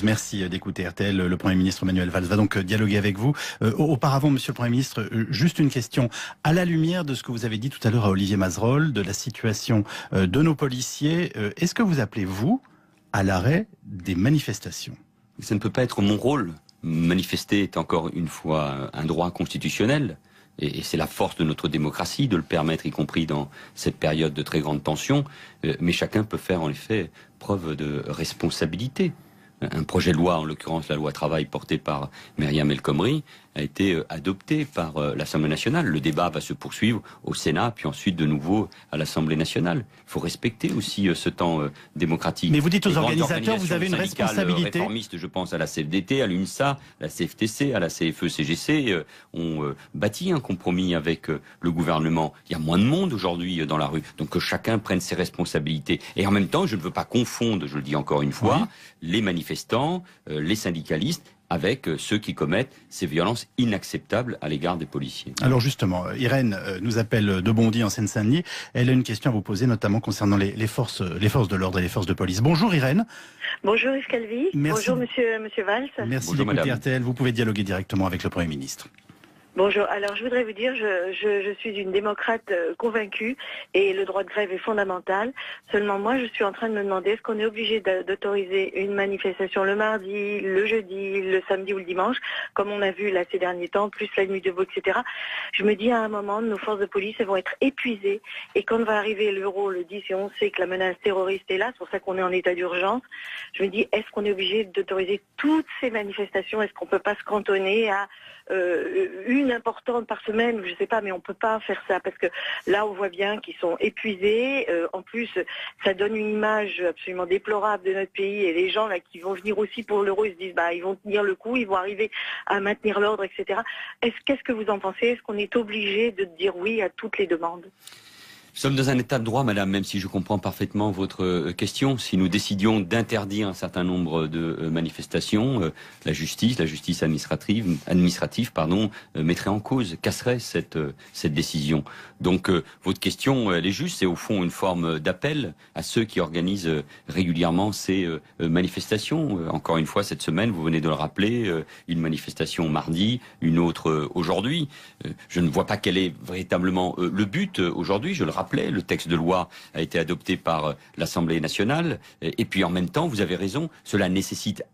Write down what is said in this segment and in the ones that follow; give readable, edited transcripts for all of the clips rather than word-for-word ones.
pause. Merci d'écouter RTL. Le Premier ministre Manuel Valls va donc dialoguer avec vous. Auparavant, Monsieur le Premier ministre, juste une question. À la lumière de ce que vous avez dit tout à l'heure à Olivier Mazerolle, de la situation de nos policiers, est-ce que vous appelez, vous, à l'arrêt des manifestations? Ça ne peut pas être mon rôle. Manifester est encore une fois un droit constitutionnel. Et c'est la force de notre démocratie de le permettre, y compris dans cette période de très grande tension. Mais chacun peut faire en effet preuve de responsabilité. Un projet de loi, en l'occurrence la loi travail portée par Myriam El Khomri, a été adopté par l'Assemblée nationale. Le débat va se poursuivre au Sénat, puis ensuite de nouveau à l'Assemblée nationale. Il faut respecter aussi ce temps démocratique. Mais vous dites aux organisateurs, vous avez une responsabilité. Réformistes, je pense à la CFDT, à l'UNSA, à la CFTC, à la CFE-CGC, ont bâti un compromis avec le gouvernement. Il y a moins de monde aujourd'hui dans la rue, donc que chacun prenne ses responsabilités. Et en même temps, je ne veux pas confondre, je le dis encore une fois, les manifestants, les syndicalistes, avec ceux qui commettent ces violences inacceptables à l'égard des policiers. Alors justement, Irène nous appelle de Bondy en Seine-Saint-Denis. Elle a une question à vous poser, notamment concernant les forces de l'ordre et les forces de police. Bonjour Irène. Bonjour Yves Calvi. Merci. Bonjour Monsieur Valls. Merci d'écouter RTL. Vous pouvez dialoguer directement avec le Premier ministre. Bonjour. Alors je voudrais vous dire, je suis une démocrate convaincue et le droit de grève est fondamental. Seulement moi, je suis en train de me demander est-ce qu'on est obligé d'autoriser une manifestation le mardi, le jeudi, le samedi ou le dimanche, comme on a vu là ces derniers temps, plus la nuit debout, etc. Je me dis à un moment, nos forces de police elles vont être épuisées et quand va arriver l'euro le 10 et on sait que la menace terroriste est là, c'est pour ça qu'on est en état d'urgence, je me dis est-ce qu'on est obligé d'autoriser toutes ces manifestations? Est-ce qu'on peut pas se cantonner à une importante par semaine, je sais pas, mais on peut pas faire ça parce que là on voit bien qu'ils sont épuisés. En plus, ça donne une image absolument déplorable de notre pays et les gens là qui vont venir aussi pour l'euro, ils se disent bah ils vont tenir le coup, ils vont arriver à maintenir l'ordre, etc. Qu'est-ce que vous en pensez? Est-ce qu'on est obligé de dire oui à toutes les demandes? Nous sommes dans un état de droit, madame, même si je comprends parfaitement votre question. Si nous décidions d'interdire un certain nombre de manifestations, la justice administrative, mettrait en cause, casserait cette décision. Donc, votre question, elle est juste. C'est au fond une forme d'appel à ceux qui organisent régulièrement ces manifestations. Encore une fois, cette semaine, vous venez de le rappeler, une manifestation mardi, une autre aujourd'hui. Je ne vois pas quel est véritablement le but aujourd'hui. Je le rappelle. Le texte de loi a été adopté par l'Assemblée nationale. Et puis en même temps, vous avez raison, cela nécessite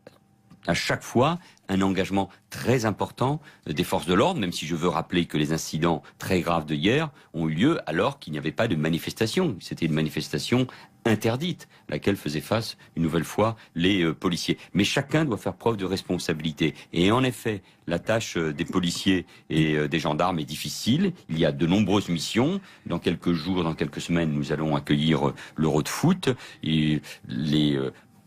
à chaque fois un engagement très important des forces de l'ordre, même si je veux rappeler que les incidents très graves de hier ont eu lieu alors qu'il n'y avait pas de manifestation. C'était une manifestation interdite, à laquelle faisaient face une nouvelle fois les policiers. Mais chacun doit faire preuve de responsabilité. Et en effet, la tâche des policiers et des gendarmes est difficile. Il y a de nombreuses missions. Dans quelques jours, dans quelques semaines, nous allons accueillir l'Euro de foot. Et les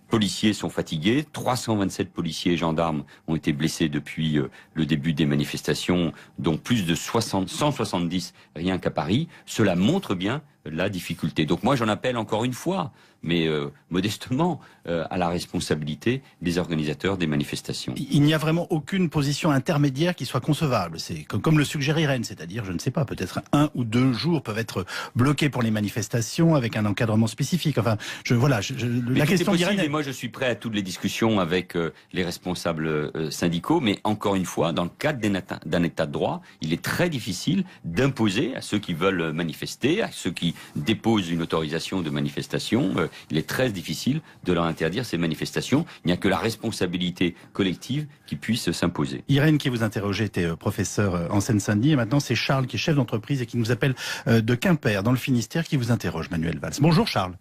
policiers sont fatigués, 327 policiers et gendarmes ont été blessés depuis le début des manifestations, dont plus de 170 rien qu'à Paris. Cela montre bien la difficulté. Donc moi j'en appelle encore une fois, mais modestement, à la responsabilité des organisateurs des manifestations. Il n'y a vraiment aucune position intermédiaire qui soit concevable. C'est comme le suggère Irène, c'est-à-dire, je ne sais pas, peut-être 1 ou 2 jours peuvent être bloqués pour les manifestations avec un encadrement spécifique. Enfin, la question d'Irène. Moi, je suis prêt à toutes les discussions avec les responsables syndicaux, mais encore une fois, dans le cadre d'un état de droit, il est très difficile d'imposer à ceux qui veulent manifester, à ceux qui déposent une autorisation de manifestation, il est très difficile de leur interdire ces manifestations. Il n'y a que la responsabilité collective qui puisse s'imposer. Irène, qui vous interrogeait, était professeur en Seine-Saint-Denis, et maintenant c'est Charles qui est chef d'entreprise et qui nous appelle de Quimper, dans le Finistère, qui vous interroge, Manuel Valls. Bonjour Charles.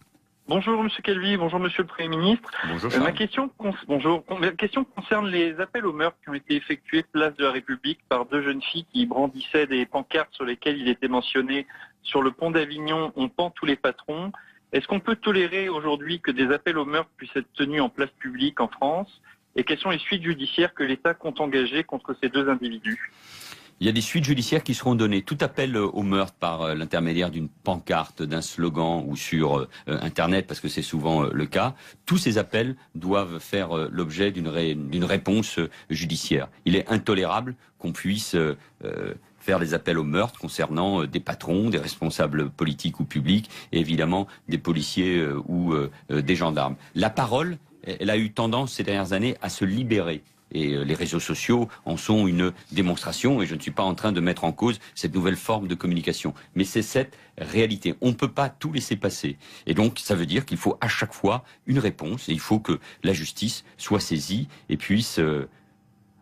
Bonjour Monsieur Calvi, bonjour Monsieur le Premier ministre. Bonjour Charles. Ma question concerne les appels au meurtre qui ont été effectués place de la République par 2 jeunes filles qui brandissaient des pancartes sur lesquelles il était mentionné sur le pont d'Avignon, on pend tous les patrons. Est-ce qu'on peut tolérer aujourd'hui que des appels au meurtre puissent être tenus en place publique en France? Et quelles sont les suites judiciaires que l'État compte engager contre ces 2 individus? Il y a des suites judiciaires qui seront données. Tout appel au meurtre par l'intermédiaire d'une pancarte, d'un slogan ou sur Internet, parce que c'est souvent le cas, tous ces appels doivent faire l'objet d'une réponse judiciaire. Il est intolérable qu'on puisse faire des appels au meurtre concernant des patrons, des responsables politiques ou publics, et évidemment des policiers ou des gendarmes. La parole, elle a eu tendance ces dernières années à se libérer. Et les réseaux sociaux en sont une démonstration, et je ne suis pas en train de mettre en cause cette nouvelle forme de communication. Mais c'est cette réalité. On ne peut pas tout laisser passer. Et donc, ça veut dire qu'il faut à chaque fois une réponse, et il faut que la justice soit saisie et puisse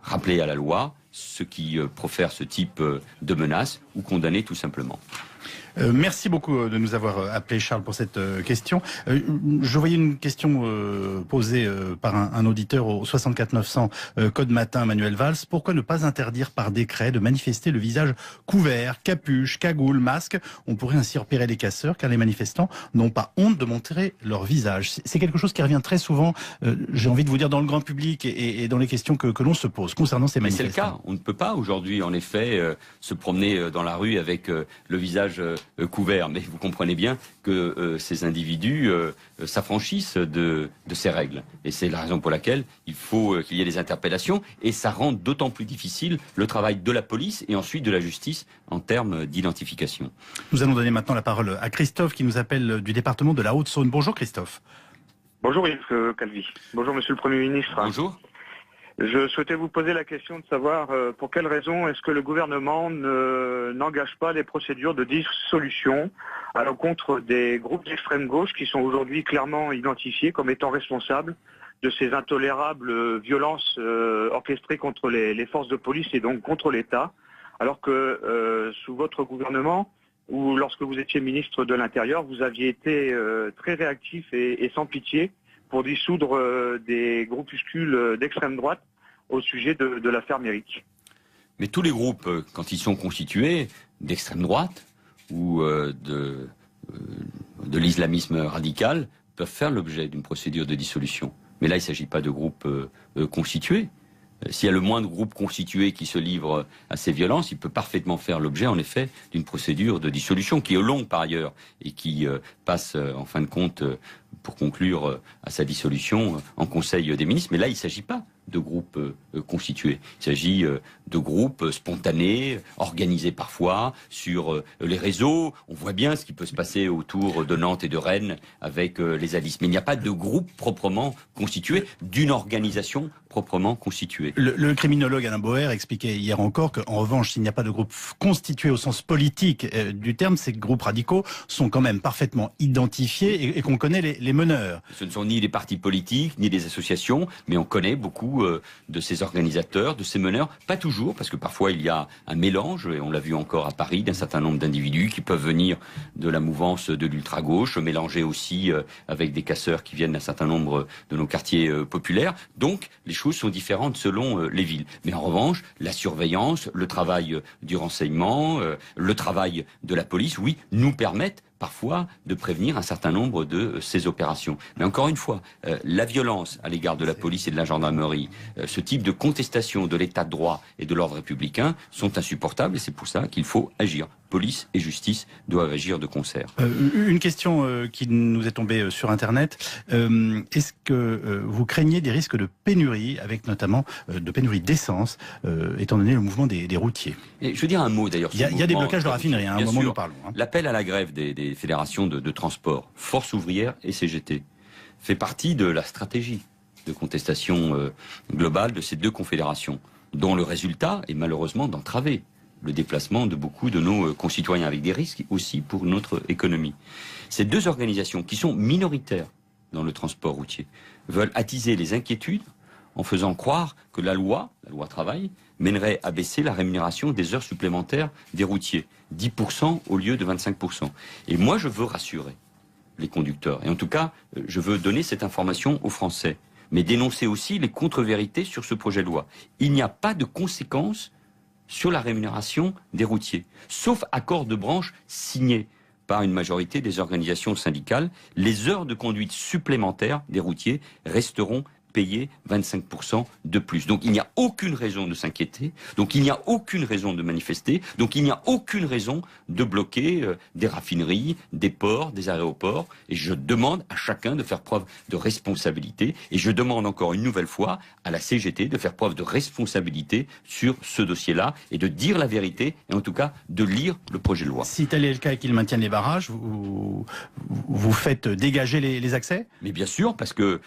rappeler à la loi ceux qui profèrent ce type de menaces ou condamner tout simplement. Merci beaucoup de nous avoir appelé, Charles, pour cette question. Je voyais une question posée par un auditeur au 64 900 Code Matin, Manuel Valls. Pourquoi ne pas interdire par décret de manifester le visage couvert, capuche, cagoule, masque? On pourrait ainsi repérer les casseurs, car les manifestants n'ont pas honte de montrer leur visage. C'est quelque chose qui revient très souvent, j'ai envie de vous dire, dans le grand public et dans les questions que l'on se pose concernant ces manifestants. Mais c'est le cas. On ne peut pas aujourd'hui, en effet, se promener dans la rue avec le visage couvert, mais vous comprenez bien que ces individus s'affranchissent de ces règles. Et c'est la raison pour laquelle il faut qu'il y ait des interpellations, et ça rend d'autant plus difficile le travail de la police et ensuite de la justice en termes d'identification. Nous allons donner maintenant la parole à Christophe qui nous appelle du département de la Haute-Saône. Bonjour Christophe. Bonjour Yves Calvi. Bonjour Monsieur le Premier ministre. Bonjour. Je souhaitais vous poser la question de savoir pour quelles raisons est-ce que le gouvernement n'engage pas les procédures de dissolution à l'encontre des groupes d'extrême gauche qui sont aujourd'hui clairement identifiés comme étant responsables de ces intolérables violences orchestrées contre les forces de police et donc contre l'État, alors que sous votre gouvernement, ou lorsque vous étiez ministre de l'Intérieur, vous aviez été très réactif et sans pitié pour dissoudre des groupuscules d'extrême droite au sujet de l'affaire Méric. Mais tous les groupes, quand ils sont constitués d'extrême droite ou de l'islamisme radical, peuvent faire l'objet d'une procédure de dissolution. Mais là, il ne s'agit pas de groupes constitués. S'il y a le moindre groupe constitué qui se livre à ces violences, il peut parfaitement faire l'objet, en effet, d'une procédure de dissolution qui est longue par ailleurs et qui passe, en fin de compte, pour conclure à sa dissolution en Conseil des ministres. Mais là, il ne s'agit pas de groupes constitués. Il s'agit de groupes spontanés, organisés parfois sur les réseaux. On voit bien ce qui peut se passer autour de Nantes et de Rennes avec les alices. Mais il n'y a pas de groupe proprement constitué, d'une organisation proprement constituée. Le criminologue Alain Boer expliquait hier encore qu'en revanche, s'il n'y a pas de groupe constitué au sens politique du terme, ces groupes radicaux sont quand même parfaitement identifiés et qu'on connaît les meneurs. Ce ne sont ni des partis politiques, ni des associations, mais on connaît beaucoup de ces organisateurs, de ces meneurs. Pas toujours, parce que parfois il y a un mélange, et on l'a vu encore à Paris, d'un certain nombre d'individus qui peuvent venir de la mouvance de l'ultra-gauche, mélanger aussi avec des casseurs qui viennent d'un certain nombre de nos quartiers populaires. Donc les choses sont différentes selon les villes. Mais en revanche, la surveillance, le travail du renseignement, le travail de la police, oui, nous permettent parfois de prévenir un certain nombre de ces opérations. Mais encore une fois, la violence à l'égard de la police et de la gendarmerie, ce type de contestation de l'état de droit et de l'ordre républicain sont insupportables et c'est pour ça qu'il faut agir. Police et justice doivent agir de concert. Une question qui nous est tombée sur Internet. Est-ce que vous craignez des risques de pénurie, avec notamment de pénurie d'essence, étant donné le mouvement des routiers? Et je veux dire un mot d'ailleurs. Il y a des blocages de raffinerie, à un moment où nous parlons. L'appel à la grève des fédérations de transport, Force ouvrière et CGT, fait partie de la stratégie de contestation globale de ces deux confédérations, dont le résultat est malheureusement d'entraver le déplacement de beaucoup de nos concitoyens, avec des risques aussi pour notre économie. Ces deux organisations, qui sont minoritaires dans le transport routier, veulent attiser les inquiétudes en faisant croire que la loi travail, mènerait à baisser la rémunération des heures supplémentaires des routiers, 10% au lieu de 25%. Et moi, je veux rassurer les conducteurs. Et en tout cas, je veux donner cette information aux Français, mais dénoncer aussi les contre-vérités sur ce projet de loi. Il n'y a pas de conséquences sur la rémunération des routiers, sauf accord de branche signé par une majorité des organisations syndicales. Les heures de conduite supplémentaires des routiers resteront payer 25% de plus. Donc il n'y a aucune raison de s'inquiéter, donc il n'y a aucune raison de manifester, donc il n'y a aucune raison de bloquer des raffineries, des ports, des aéroports. Et je demande à chacun de faire preuve de responsabilité. Et je demande encore une nouvelle fois à la CGT de faire preuve de responsabilité sur ce dossier-là et de dire la vérité, et en tout cas de lire le projet de loi. Si tel est le cas et qu'ils maintiennent les barrages, vous faites dégager les accès? Mais bien sûr, parce que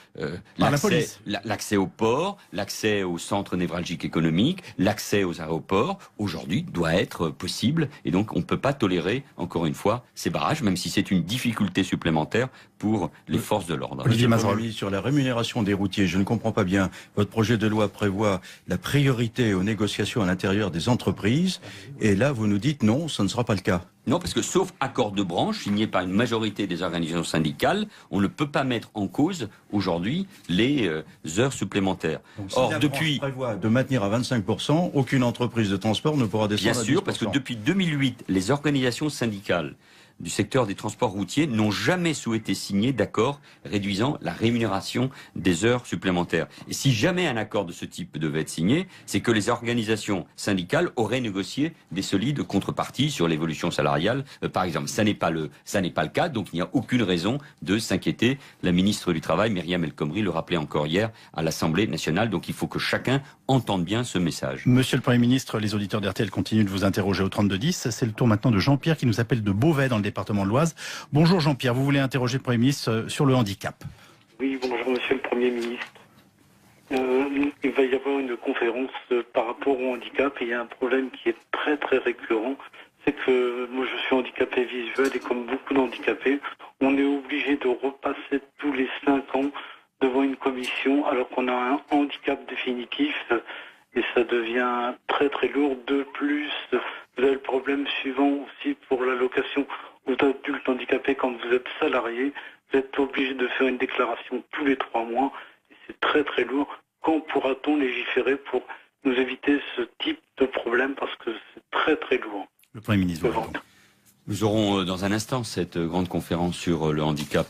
l'accès au port, l'accès aux centres névralgiques économiques, l'accès aux aéroports, aujourd'hui, doit être possible. Et donc, on ne peut pas tolérer, encore une fois, ces barrages, même si c'est une difficulté supplémentaire pour les forces de l'ordre. Olivier Mazerolle. Sur la rémunération des routiers, je ne comprends pas bien. Votre projet de loi prévoit la priorité aux négociations à l'intérieur des entreprises. Et là, vous nous dites non, ça ne sera pas le cas. Non, parce que sauf accord de branche signé par une majorité des organisations syndicales, on ne peut pas mettre en cause aujourd'hui les heures supplémentaires. Donc, si Or, la depuis branche prévoit de maintenir à 25%, aucune entreprise de transport ne pourra descendre bien à 10%. sûr, parce que depuis 2008, les organisations syndicales du secteur des transports routiers n'ont jamais souhaité signer d'accord réduisant la rémunération des heures supplémentaires. Et si jamais un accord de ce type devait être signé, c'est que les organisations syndicales auraient négocié des solides contreparties sur l'évolution salariale, par exemple. Ça n'est pas le cas, donc il n'y a aucune raison de s'inquiéter. La ministre du Travail, Myriam El Khomri, le rappelait encore hier à l'Assemblée nationale, donc il faut que chacun entende bien ce message. Monsieur le Premier ministre, les auditeurs d'RTL continuent de vous interroger au 3210. C'est le tour maintenant de Jean-Pierre qui nous appelle de Beauvais dans le département de l'Oise. Bonjour Jean-Pierre, vous voulez interroger le Premier ministre sur le handicap. Oui, bonjour Monsieur le Premier ministre. Il va y avoir une conférence par rapport au handicap et il y a un problème qui est très très récurrent. C'est que moi je suis handicapé visuel et comme beaucoup d'handicapés, on est obligé de repasser tous les 5 ans devant une commission alors qu'on a un handicap définitif et ça devient très très lourd. De plus, vous avez le problème suivant aussi pour l'allocation aux adultes handicapés. Quand vous êtes salarié, vous êtes obligé de faire une déclaration tous les 3 mois et c'est très très lourd. Quand pourra-t-on légiférer pour nous éviter ce type de problème parce que c'est très très lourd? Le Premier ministre. Nous aurons dans un instant cette grande conférence sur le handicap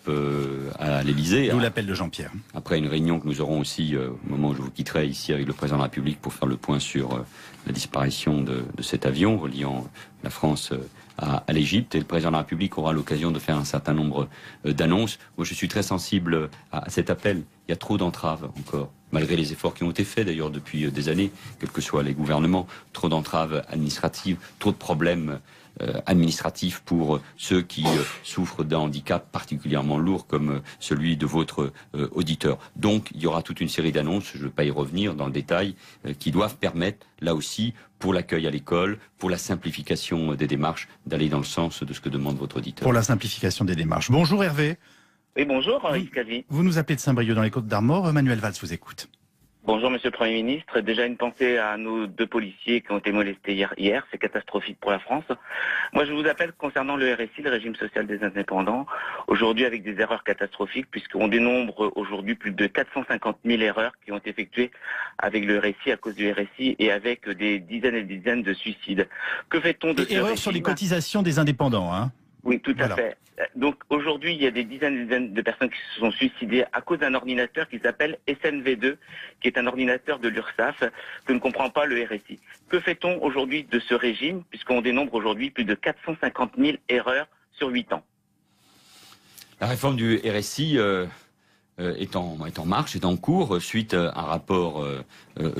à l'Élysée. D'où l'appel de Jean-Pierre. Après une réunion que nous aurons aussi au moment où je vous quitterai ici avec le président de la République pour faire le point sur la disparition de cet avion reliant la France à l'Égypte. Et le président de la République aura l'occasion de faire un certain nombre d'annonces. Moi, je suis très sensible à cet appel. Il y a trop d'entraves encore, malgré les efforts qui ont été faits d'ailleurs depuis des années, quels que soient les gouvernements. Trop d'entraves administratives, trop de problèmes administratifs pour ceux qui souffrent d'un handicap particulièrement lourd comme celui de votre auditeur. Donc il y aura toute une série d'annonces, je ne vais pas y revenir dans le détail, qui doivent permettre là aussi pour l'accueil à l'école, pour la simplification des démarches, d'aller dans le sens de ce que demande votre auditeur. Pour la simplification des démarches. Bonjour Hervé. Oui, bonjour Henri Calvi. Vous nous appelez de Saint-Brieuc dans les Côtes-d'Armor. Manuel Valls vous écoute. Bonjour Monsieur le Premier ministre. Déjà une pensée à nos 2 policiers qui ont été molestés hier. C'est catastrophique pour la France. Moi je vous appelle concernant le RSI, le régime social des indépendants. Aujourd'hui avec des erreurs catastrophiques puisqu'on dénombre aujourd'hui plus de 450 000 erreurs qui ont été effectuées avec le RSI à cause du RSI et avec des dizaines et des dizaines de suicides. Que fait-on de ce erreurs régime? Sur les cotisations des indépendants, hein? Oui, tout à fait. Donc aujourd'hui, il y a des dizaines et des dizaines de personnes qui se sont suicidées à cause d'un ordinateur qui s'appelle SNV2, qui est un ordinateur de l'URSSAF, que ne comprend pas le RSI. Que fait-on aujourd'hui de ce régime, puisqu'on dénombre aujourd'hui plus de 450 000 erreurs sur 8 ans? La réforme du RSI est en marche, est en cours, suite à un rapport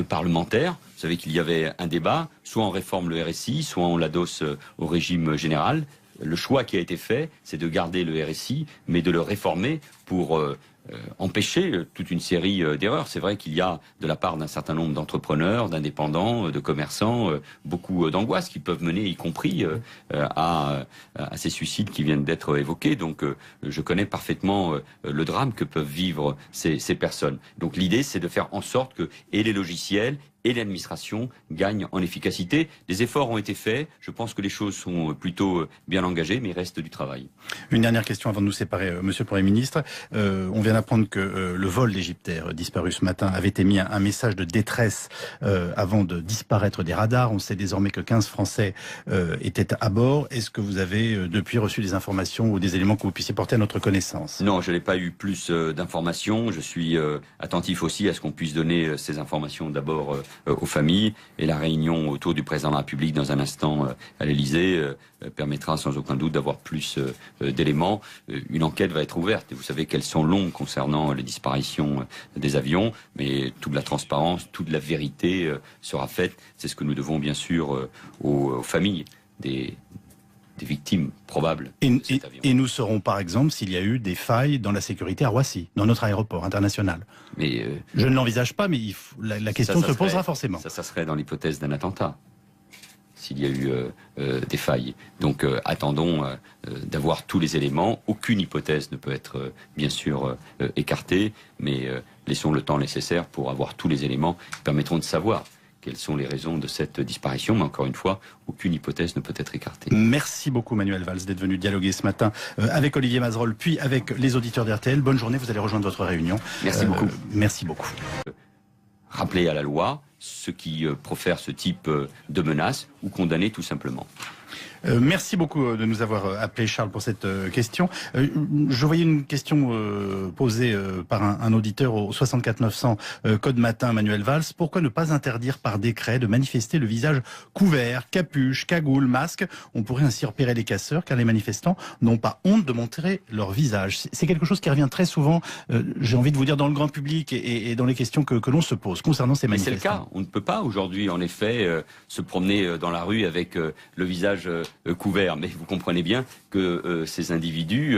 parlementaire. Vous savez qu'il y avait un débat, soit on réforme le RSI, soit on l'adosse au régime général. Le choix qui a été fait, c'est de garder le RSI, mais de le réformer pour empêcher toute une série d'erreurs. C'est vrai qu'il y a, de la part d'un certain nombre d'entrepreneurs, d'indépendants, de commerçants, beaucoup d'angoisses qui peuvent mener, y compris à ces suicides qui viennent d'être évoqués. Donc je connais parfaitement le drame que peuvent vivre ces personnes. Donc l'idée, c'est de faire en sorte que et les logiciels et l'administration gagnent en efficacité. Des efforts ont été faits. Je pense que les choses sont plutôt bien engagées, mais il reste du travail. Une dernière question avant de nous séparer, Monsieur le Premier ministre. On vient d'apprendre que le vol d'Égyptaire disparu ce matin avait émis un message de détresse avant de disparaître des radars. On sait désormais que 15 Français étaient à bord. Est-ce que vous avez depuis reçu des informations ou des éléments que vous puissiez porter à notre connaissance? Non, je n'ai pas eu plus d'informations. Je suis attentif aussi à ce qu'on puisse donner ces informations d'abord aux familles. Et la réunion autour du président de la République dans un instant à l'Élysée permettra sans aucun doute d'avoir plus d'éléments. Une enquête va être ouverte. Et vous savez qu'elles sont longues concernant les disparitions des avions, mais toute la transparence, toute la vérité sera faite. C'est ce que nous devons bien sûr aux familles des victimes probables de cet avion. Et nous saurons par exemple s'il y a eu des failles dans la sécurité à Roissy, dans notre aéroport international. Mais je ne l'envisage pas, mais la question se posera forcément. Ça serait dans l'hypothèse d'un attentat, s'il y a eu des failles. Donc attendons d'avoir tous les éléments. Aucune hypothèse ne peut être bien sûr écartée, mais laissons le temps nécessaire pour avoir tous les éléments qui permettront de savoir quelles sont les raisons de cette disparition. Mais encore une fois, aucune hypothèse ne peut être écartée. Merci beaucoup Manuel Valls d'être venu dialoguer ce matin avec Olivier Mazerolle, puis avec les auditeurs d'RTL. Bonne journée, vous allez rejoindre votre réunion. Merci beaucoup. Merci beaucoup. Rappeler à la loi ceux qui profèrent ce type de menaces ou condamner tout simplement. Merci beaucoup de nous avoir appelé, Charles, pour cette question. Je voyais une question posée par un auditeur au 64 900 code matin, Manuel Valls. Pourquoi ne pas interdire par décret de manifester le visage couvert, capuche, cagoule, masque? On pourrait ainsi repérer les casseurs, car les manifestants n'ont pas honte de montrer leur visage. C'est quelque chose qui revient très souvent, j'ai envie de vous dire, dans le grand public et dans les questions que l'on se pose concernant ces manifestants. Mais c'est le cas. On ne peut pas aujourd'hui, en effet, se promener dans la rue avec le visage couvert, mais vous comprenez bien que ces individus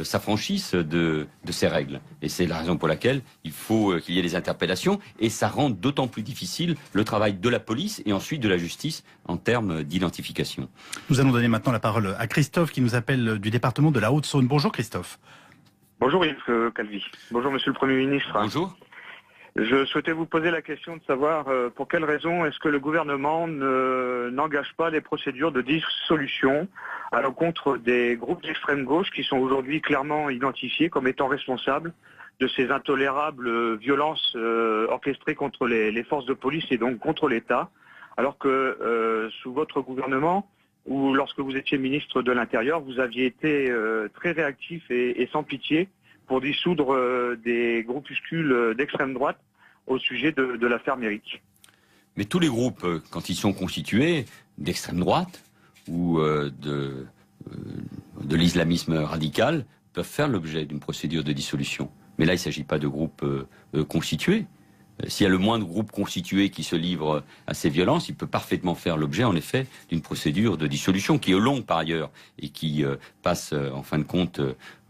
s'affranchissent de ces règles. Et c'est la raison pour laquelle il faut qu'il y ait des interpellations, et ça rend d'autant plus difficile le travail de la police et ensuite de la justice en termes d'identification. Nous allons donner maintenant la parole à Christophe qui nous appelle du département de la Haute-Saône. Bonjour Christophe. Bonjour Yves Calvi. Bonjour Monsieur le Premier ministre. Bonjour. Je souhaitais vous poser la question de savoir pour quelles raisons est-ce que le gouvernement n'engage pas les procédures de dissolution à l'encontre des groupes d'extrême gauche qui sont aujourd'hui clairement identifiés comme étant responsables de ces intolérables violences orchestrées contre les forces de police et donc contre l'État, alors que sous votre gouvernement, ou lorsque vous étiez ministre de l'Intérieur, vous aviez été très réactif et sans pitié pour dissoudre des groupuscules d'extrême droite au sujet de l'affaire Méric. Mais tous les groupes, quand ils sont constitués d'extrême droite ou de l'islamisme radical, peuvent faire l'objet d'une procédure de dissolution. Mais là, il ne s'agit pas de groupes constitués. S'il y a le moindre groupe constitué qui se livre à ces violences, il peut parfaitement faire l'objet, en effet, d'une procédure de dissolution qui est longue par ailleurs et qui passe, en fin de compte,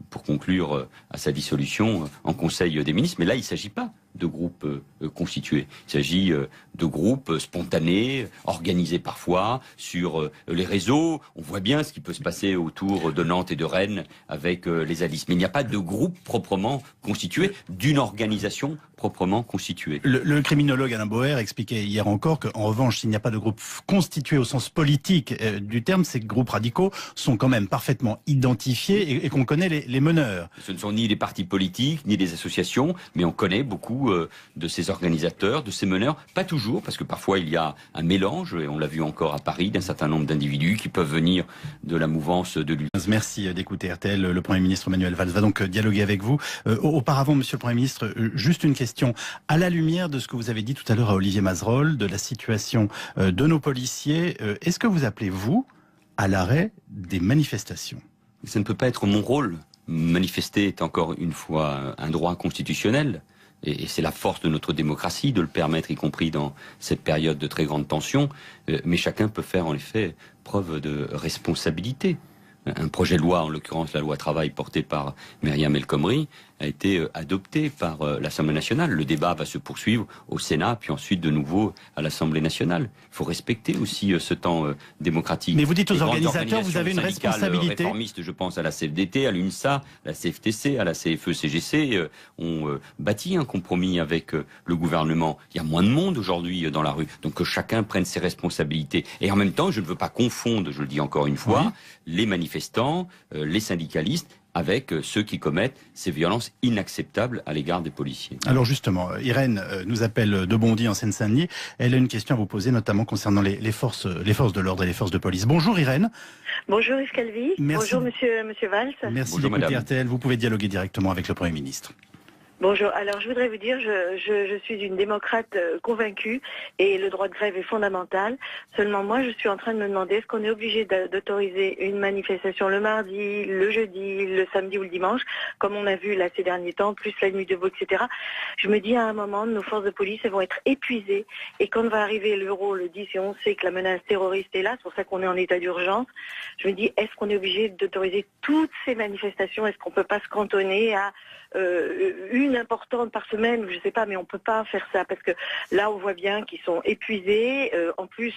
pour conclure à sa dissolution en Conseil des ministres. Mais là, il ne s'agit pas de groupes constitués. Il s'agit de groupes spontanés, organisés parfois sur les réseaux. On voit bien ce qui peut se passer autour de Nantes et de Rennes avec les zadistes. Mais il n'y a pas de groupe proprement constitué, d'une organisation proprement constituée. Le criminologue Alain Boer expliquait hier encore qu'en revanche, s'il n'y a pas de groupe constitué au sens politique du terme, ces groupes radicaux sont quand même parfaitement identifiés et qu'on connaît les meneurs. Ce ne sont ni des partis politiques, ni des associations, mais on connaît beaucoup de ces organisateurs, de ces meneurs. Pas toujours, parce que parfois il y a un mélange, et on l'a vu encore à Paris, d'un certain nombre d'individus qui peuvent venir de la mouvance de l'U. Merci d'écouter RTL. Le Premier ministre Manuel Valls va donc dialoguer avec vous. Auparavant, Monsieur le Premier ministre, juste une question. À la lumière de ce que vous avez dit tout à l'heure à Olivier Mazerolle, de la situation de nos policiers, est-ce que vous appelez, vous, à l'arrêt des manifestations? Ça ne peut pas être mon rôle. Manifester est encore une fois un droit constitutionnel. Et c'est la force de notre démocratie de le permettre, y compris dans cette période de très grande tension. Mais chacun peut faire en effet preuve de responsabilité. Un projet de loi, en l'occurrence la loi travail portée par Myriam El Khomri, a été adopté par l'Assemblée nationale. Le débat va se poursuivre au Sénat, puis ensuite de nouveau à l'Assemblée nationale. Il faut respecter aussi ce temps démocratique. Mais vous dites aux organisateurs, vous avez une responsabilité. Réformistes, je pense à la CFDT, à l'UNSA, à la CFTC, à la CFE-CGC, ont bâti un compromis avec le gouvernement. Il y a moins de monde aujourd'hui dans la rue, donc que chacun prenne ses responsabilités. Et en même temps, je ne veux pas confondre, je le dis encore une fois, les manifestants, les syndicalistes avec ceux qui commettent ces violences inacceptables à l'égard des policiers. Alors justement, Irène nous appelle de Bondy en Seine-Saint-Denis. Elle a une question à vous poser, notamment concernant les forces de l'ordre et les forces de police. Bonjour Irène. Bonjour Yves Calvi. Merci. Bonjour monsieur Valls. Merci Bonjour, d'écouter madame. RTL. Vous pouvez dialoguer directement avec le Premier ministre. Bonjour. Alors, je voudrais vous dire, je suis une démocrate convaincue et le droit de grève est fondamental. Seulement, moi, je suis en train de me demander est-ce qu'on est obligé d'autoriser une manifestation le mardi, le jeudi, le samedi ou le dimanche, comme on a vu là ces derniers temps, plus la nuit debout, etc. Je me dis à un moment, nos forces de police, elles vont être épuisées et quand va arriver l'euro le 10 et on sait que la menace terroriste est là, c'est pour ça qu'on est en état d'urgence, je me dis, est-ce qu'on est obligé d'autoriser toutes ces manifestations? Est-ce qu'on peut pas se cantonner à une importante par semaine, je sais pas, mais on peut pas faire ça parce que là on voit bien qu'ils sont épuisés. En plus,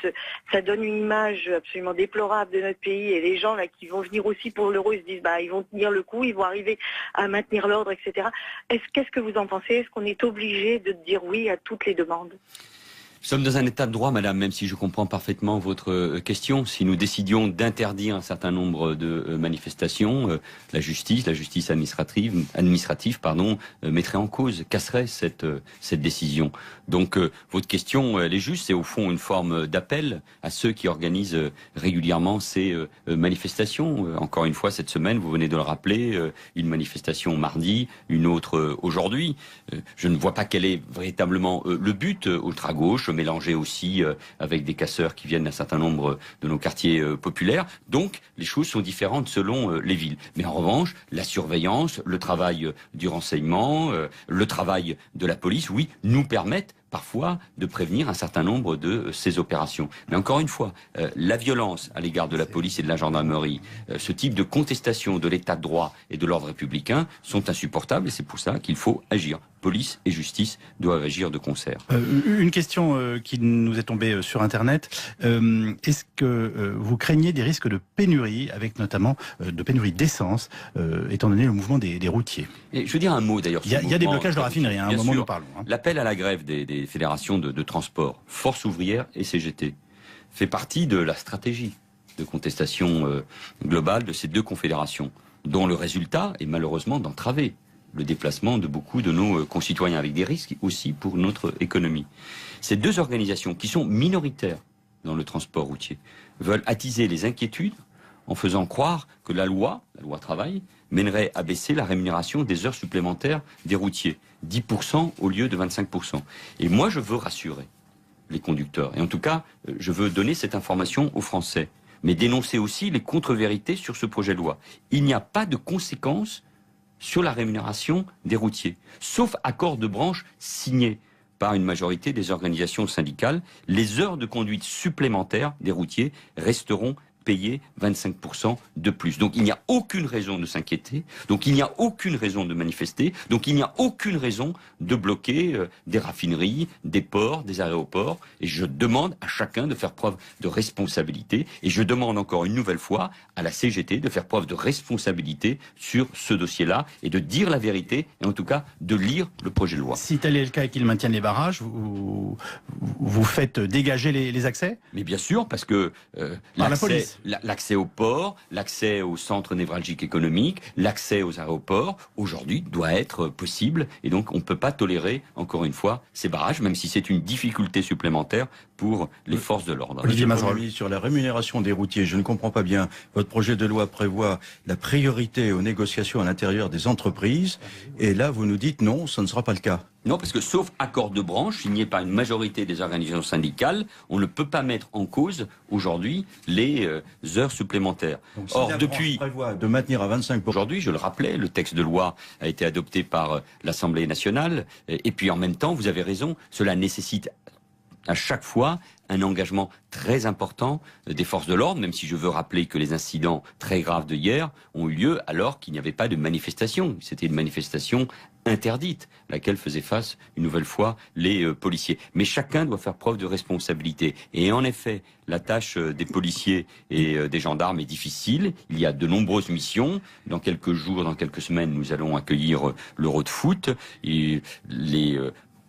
ça donne une image absolument déplorable de notre pays et les gens là qui vont venir aussi pour l'euro, ils se disent ils vont tenir le coup, ils vont arriver à maintenir l'ordre, etc. Qu'est-ce que vous en pensez? Est-ce qu'on est obligé de dire oui à toutes les demandes? Nous sommes dans un état de droit, madame, même si je comprends parfaitement votre question. Si nous décidions d'interdire un certain nombre de manifestations, la justice administrative, mettrait en cause, casserait cette décision. Donc, votre question, elle est juste, c'est au fond une forme d'appel à ceux qui organisent régulièrement ces manifestations. Encore une fois, cette semaine, vous venez de le rappeler, une manifestation mardi, une autre aujourd'hui. Je ne vois pas quel est véritablement le but ultra-gauche, mélangé aussi avec des casseurs qui viennent d'un certain nombre de nos quartiers populaires. Donc, les choses sont différentes selon les villes. Mais en revanche, la surveillance, le travail du renseignement, le travail de la police, oui, nous permettent parfois de prévenir un certain nombre de ces opérations. Mais encore une fois, la violence à l'égard de la police et de la gendarmerie, ce type de contestation de l'état de droit et de l'ordre républicain sont insupportables et c'est pour ça qu'il faut agir. Police et justice doivent agir de concert. Une question qui nous est tombée sur Internet. Est-ce que vous craignez des risques de pénurie, avec notamment de pénurie d'essence, étant donné le mouvement des routiers? Et je veux dire un mot d'ailleurs. Il y a des blocages de raffinerie, à un moment nous parlons. L'appel à la grève des fédérations de transport, Force ouvrière et CGT, fait partie de la stratégie de contestation globale de ces deux confédérations, dont le résultat est malheureusement d'entraver le déplacement de beaucoup de nos concitoyens, avec des risques aussi pour notre économie. Ces deux organisations, qui sont minoritaires dans le transport routier, veulent attiser les inquiétudes en faisant croire que la loi travail, mènerait à baisser la rémunération des heures supplémentaires des routiers, 10% au lieu de 25%. Et moi, je veux rassurer les conducteurs. Et en tout cas, je veux donner cette information aux Français, mais dénoncer aussi les contre-vérités sur ce projet de loi. Il n'y a pas de conséquences sur la rémunération des routiers, sauf accord de branche signé par une majorité des organisations syndicales. Les heures de conduite supplémentaires des routiers resteront payées 25% de plus. Donc il n'y a aucune raison de s'inquiéter, donc il n'y a aucune raison de manifester, donc il n'y a aucune raison de bloquer des raffineries, des ports, des aéroports. Et je demande à chacun de faire preuve de responsabilité. Et je demande encore une nouvelle fois à la CGT de faire preuve de responsabilité sur ce dossier-là et de dire la vérité, et en tout cas de lire le projet de loi. Si tel est le cas et qu'ils maintiennent les barrages, vous faites dégager les accès? Mais bien sûr, parce que par la police. L'accès aux ports, l'accès aux centres névralgiques économiques, l'accès aux aéroports, aujourd'hui, doit être possible. Et donc, on ne peut pas tolérer, encore une fois, ces barrages, même si c'est une difficulté supplémentaire pour les forces de l'ordre. Olivier Mazerolles, sur la rémunération des routiers, je ne comprends pas bien. Votre projet de loi prévoit la priorité aux négociations à l'intérieur des entreprises. Et là, vous nous dites non, ça ne sera pas le cas. Non, parce que sauf accord de branche signé par une majorité des organisations syndicales, on ne peut pas mettre en cause aujourd'hui les heures supplémentaires. Donc, si or, depuis prévoit de maintenir à 25%. Aujourd'hui, je le rappelais, le texte de loi a été adopté par l'Assemblée nationale. Et puis en même temps, vous avez raison, cela nécessite à chaque fois un engagement très important des forces de l'ordre, même si je veux rappeler que les incidents très graves de hier ont eu lieu alors qu'il n'y avait pas de manifestation. C'était une manifestation interdite, à laquelle faisaient face une nouvelle fois les policiers. Mais chacun doit faire preuve de responsabilité. Et en effet, la tâche des policiers et des gendarmes est difficile. Il y a de nombreuses missions. Dans quelques jours, dans quelques semaines, nous allons accueillir l'Euro de foot. Et les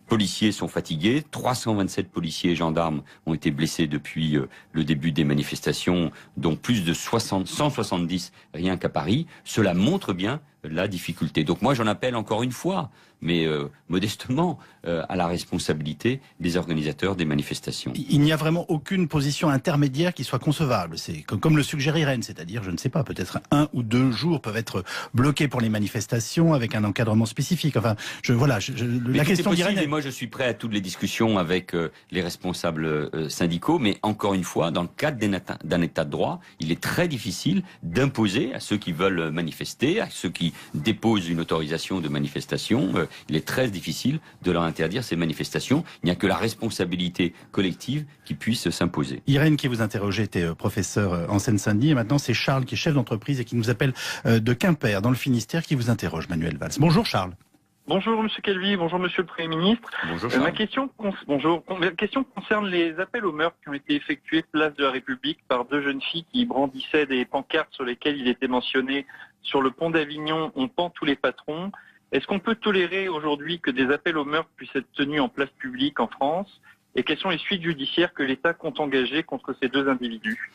policiers sont fatigués, 327 policiers et gendarmes ont été blessés depuis le début des manifestations, dont plus de 170 rien qu'à Paris. Cela montre bien la difficulté. Donc moi j'en appelle encore une fois, mais modestement, à la responsabilité des organisateurs des manifestations. Il n'y a vraiment aucune position intermédiaire qui soit concevable. C'est comme le suggère Irène, c'est-à-dire, je ne sais pas, peut-être 1 ou 2 jours peuvent être bloqués pour les manifestations avec un encadrement spécifique. Enfin, la question d'Irène... Et moi je suis prêt à toutes les discussions avec les responsables syndicaux, mais encore une fois, dans le cadre d'un état de droit, il est très difficile d'imposer à ceux qui veulent manifester, à ceux qui déposent une autorisation de manifestation, il est très difficile de leur interdire ces manifestations. Il n'y a que la responsabilité collective qui puisse s'imposer. Irène, qui vous interrogeait, était professeur en Seine-Saint-Denis, et maintenant c'est Charles qui est chef d'entreprise et qui nous appelle de Quimper, dans le Finistère, qui vous interroge, Manuel Valls. Bonjour Charles. Bonjour Monsieur Calvi, bonjour Monsieur le Premier ministre. Bonjour Charles. Ma question concerne les appels au meurtre qui ont été effectués place de la République par 2 jeunes filles qui brandissaient des pancartes sur lesquelles il était mentionné « Sur le pont d'Avignon, on pend tous les patrons ». Est-ce qu'on peut tolérer aujourd'hui que des appels au meurtre puissent être tenus en place publique en France? Et quelles sont les suites judiciaires que l'État compte engager contre ces 2 individus?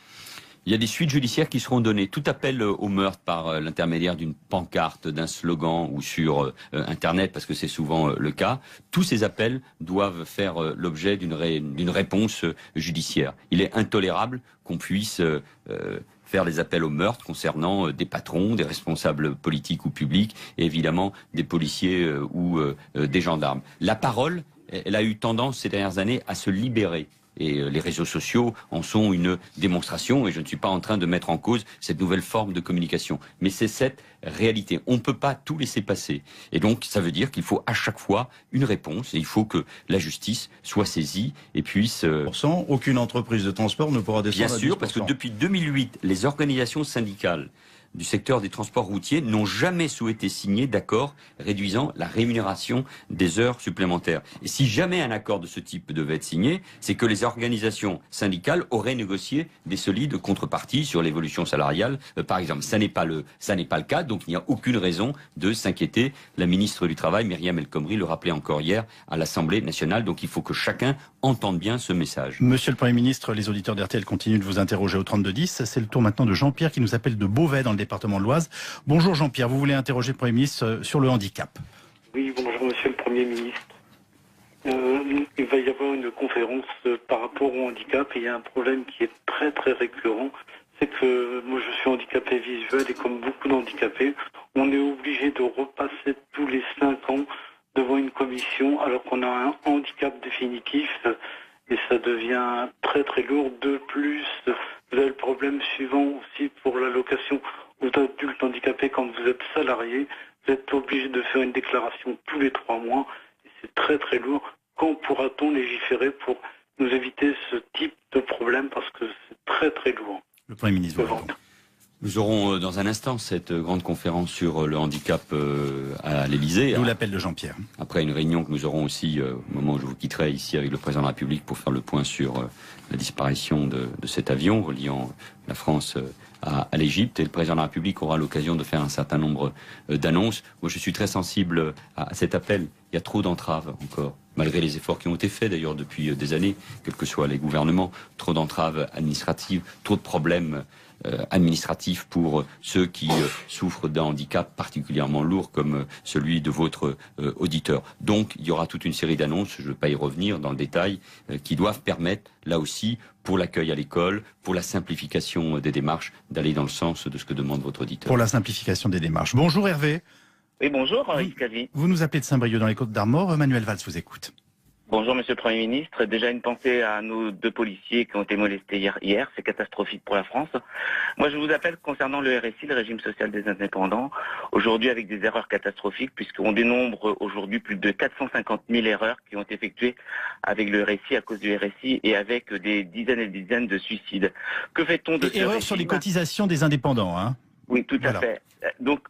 Il y a des suites judiciaires qui seront données. Tout appel au meurtre par l'intermédiaire d'une pancarte, d'un slogan ou sur Internet, parce que c'est souvent le cas, tous ces appels doivent faire l'objet d'une réponse judiciaire. Il est intolérable qu'on puisse faire des appels au meurtre concernant des patrons, des responsables politiques ou publics, et évidemment des policiers ou des gendarmes. La parole, elle a eu tendance ces dernières années à se libérer. Et les réseaux sociaux en sont une démonstration, et je ne suis pas en train de mettre en cause cette nouvelle forme de communication. Mais c'est cette réalité. On ne peut pas tout laisser passer. Et donc, ça veut dire qu'il faut à chaque fois une réponse, et il faut que la justice soit saisie et puisse... Aucune entreprise de transport ne pourra descendre à 10%. Bien sûr, parce que depuis 2008, les organisations syndicales du secteur des transports routiers n'ont jamais souhaité signer d'accord réduisant la rémunération des heures supplémentaires. Et si jamais un accord de ce type devait être signé, c'est que les organisations syndicales auraient négocié des solides contreparties sur l'évolution salariale, par exemple. Ça n'est pas le cas, donc il n'y a aucune raison de s'inquiéter. La ministre du Travail, Myriam El Khomri, le rappelait encore hier à l'Assemblée nationale, donc il faut que chacun entende bien ce message. Monsieur le Premier ministre, les auditeurs d'RTL continuent de vous interroger au 3210. C'est le tour maintenant de Jean-Pierre qui nous appelle de Beauvais dans le département de l'Oise. Bonjour Jean-Pierre, vous voulez interroger le Premier ministre sur le handicap. Oui, bonjour Monsieur le Premier ministre. Il va y avoir une conférence par rapport au handicap et il y a un problème qui est très très récurrent. C'est que moi je suis handicapé visuel et comme beaucoup d'handicapés, on est obligé de repasser tous les 5 ans devant une commission alors qu'on a un handicap définitif et ça devient très très lourd. De plus, vous avez le problème suivant aussi pour l'allocation aux adultes handicapés. Quand vous êtes salarié, vous êtes obligé de faire une déclaration tous les 3 mois et c'est très très lourd. Quand pourra-t-on légiférer pour nous éviter ce type de problème parce que c'est très très lourd? Le Premier ministre vous répond. Nous aurons dans un instant cette grande conférence sur le handicap à l'Élysée. D'où l'appel de Jean-Pierre. Après une réunion que nous aurons aussi au moment où je vous quitterai ici avec le Président de la République pour faire le point sur la disparition de cet avion reliant la France à l'Égypte. Et le Président de la République aura l'occasion de faire un certain nombre d'annonces. Moi, je suis très sensible à cet appel. Il y a trop d'entraves encore, malgré les efforts qui ont été faits d'ailleurs depuis des années, quels que soient les gouvernements. Trop d'entraves administratives, trop de problèmes administratif pour ceux qui souffrent d'un handicap particulièrement lourd comme celui de votre auditeur. Donc il y aura toute une série d'annonces, je ne vais pas y revenir dans le détail, qui doivent permettre là aussi pour l'accueil à l'école, pour la simplification des démarches, d'aller dans le sens de ce que demande votre auditeur. Pour la simplification des démarches. Bonjour Hervé. Oui, bonjour Yves Calvi. Vous nous appelez de Saint-Brieuc dans les Côtes-d'Armor. Manuel Valls vous écoute. Bonjour Monsieur le Premier ministre. Déjà une pensée à nos 2 policiers qui ont été molestés hier. C'est catastrophique pour la France. Moi je vous appelle concernant le RSI, le régime social des indépendants. Aujourd'hui avec des erreurs catastrophiques puisqu'on dénombre aujourd'hui plus de 450 000 erreurs qui ont été effectuées avec le RSI à cause du RSI et avec des dizaines et des dizaines de suicides. Que fait-on de ces erreurs sur les cotisations des indépendants, hein? Oui, tout à fait. Donc